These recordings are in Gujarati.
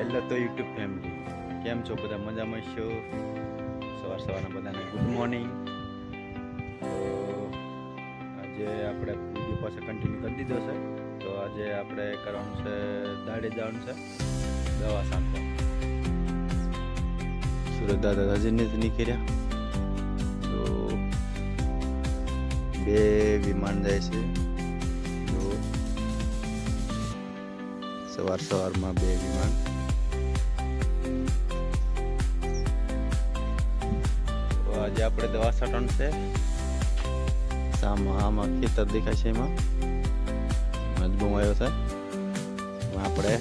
હેલો તો યુટ્યુબ ફેમિલી, કેમ છો બધા? મજામાં છો? સવારના બધાને ગુડ મોર્નિંગ. તો આજે આપણે વિડીયો પાસે કન્ટિન્યુ કરી દીધો છે. તો આજે આપણે કરવાનું છે, દાડે જવાનું છે દવા સાંભળવા. સુરત દાદા હજી નથી નીકળ્યા. તો 2 વિમાન જાય છે. તો સવારમાં 2 વિમાન. તો આજે આપણે દવા છાંટવાનું છે. આમાં ખેતર દેખાય છે, એમાં મજબૂમ આવ્યો છે. એમાં આપણે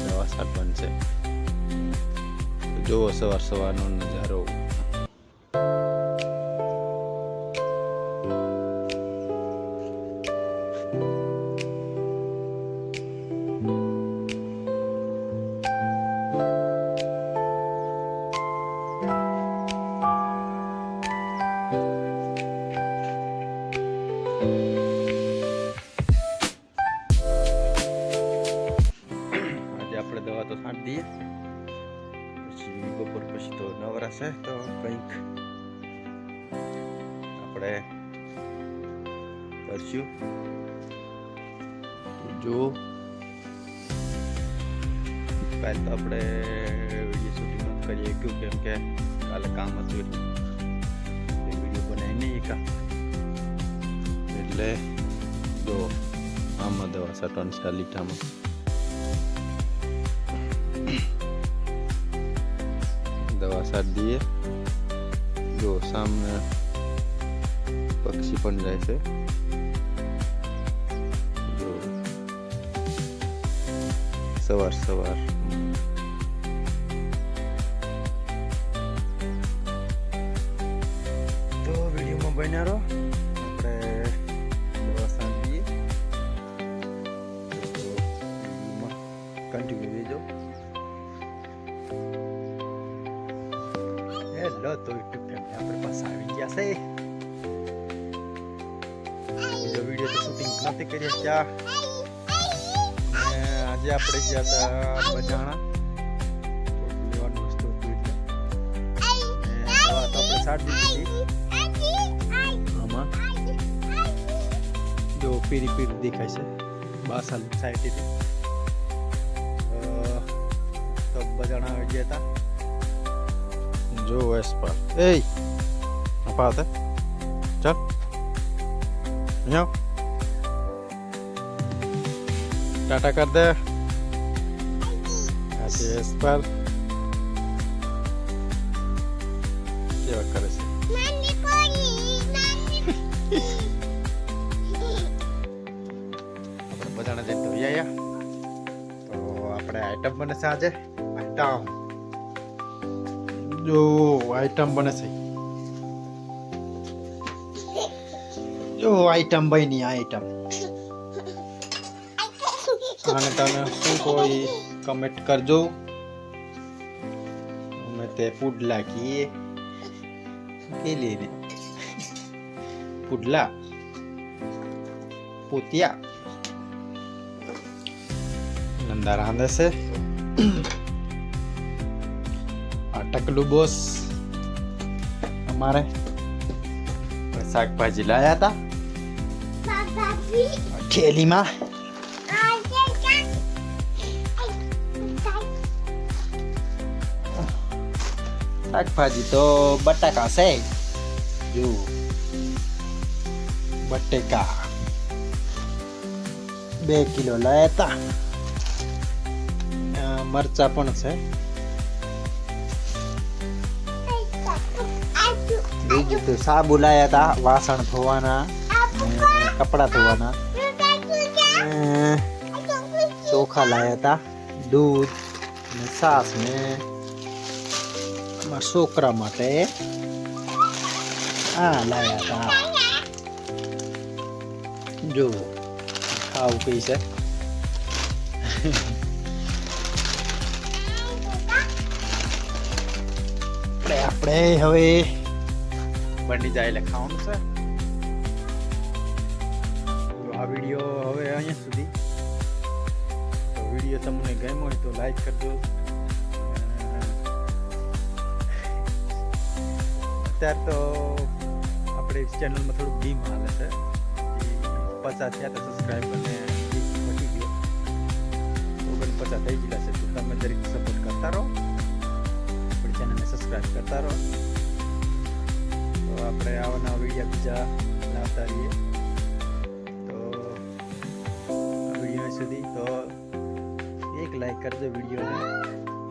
દવા છાંટવાની છે. જુઓ સવારનો નજારો. આપણે દવા તો છાંટી દઈએ, પછી બપોર પછી તો નવરા છે. તો કંઈક આપણે કરશું. જો કાલે તો આપણે વિડીયો શૂટિંગ નથી કરીએ, કેમ કે કાલે કામ હતું એટલે વિડીયો બનાવી નહીં કા. એટલે જો આમાં દવા છાંટવાની છે, લીટામાં. દવા છાંટી દઈએ. જો સામે પક્ષી પણ જાય છે. જો સવાર તો વિડીયોમાં બન્યા રહો. આપણે દવા છાંટી દઈએ. કન્ટિન્યુ રહેજો. હેલો તો યુટ્યુબ ફેમિલી, આપણે પાસે આવી ગયા છે. બીજો વિડીયો તો શૂટિંગ નથી કરી શક્યા. આજે આપણે ગયા હતા બજાણા લેવાનું વસ્તુ હતું એટલે દવા તો આપણે છાંટી દીધી. આમાં જો પીરી દેખાય છે. 2 સાલ સાઈડ તો બજાણા આવી ગયા હતા. જો એસ્પર એ apa teh cak nyok tata kar deh kasih esper કેવા કરે છે નાની કોની આપણે બધાને જઈને તો આયા. તો આપણે આઈટમ બને છે આજે. જો આઈટમ બને છે. જો આઈટમ બની આઈટમ. અને તમે શું કોઈ કમેન્ટ કરજો. અમે તે પુડલા કીએ કે લઈને પુડલા પોતિયા નંદા રાંધે છે. ટકલું બોસ અમારે શાકભાજી લાયા હતા થેલીમાં. શાકભાજી તો બટાકા છે. જો બટેકા 2 કિલો લાયા હતા. મરચા પણ છે. બીજું તો સાબુ લાયા હતા વાસણ ધોવાના, કપડા ધોવાના. ચોખા લાયા હતા, દૂધ ને છાશ ને અમારા છોકરા માટે આ લાયા હતા. જો ખાવું કઈ છે. આપણે હવે બની જાય એટલે ખાવાનું છે. તો આ વિડીયો હવે અહીંયા સુધી. તો વિડીયો તમને ગમ્યો હોય તો લાઈક કરજો, અત્યારે તો આપણે ચેનલમાં થોડુંક ડીમ હાલે છે 50 થયા તો સબસ્ક્રાઈબરને ઘટી ગયો 49 થઈ ગયેલા છે. તો તમે દરેક સપોર્ટ કરતા રહો, આપણી ચેનલને સબસ્ક્રાઈબ કરતા રહો, તો આપણે આવા નવા વિડીયો બીજા લાવતા રહીએ. તો વિડીયો સુધી તો એક લાઈક કરજો વિડીયોને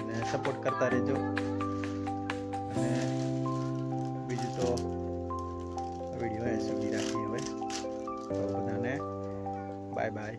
અને સપોર્ટ કરતા રહેજો. અને બીજું તો વિડીયો સુધી રાખીએ હવે. તો બધાને બાય બાય.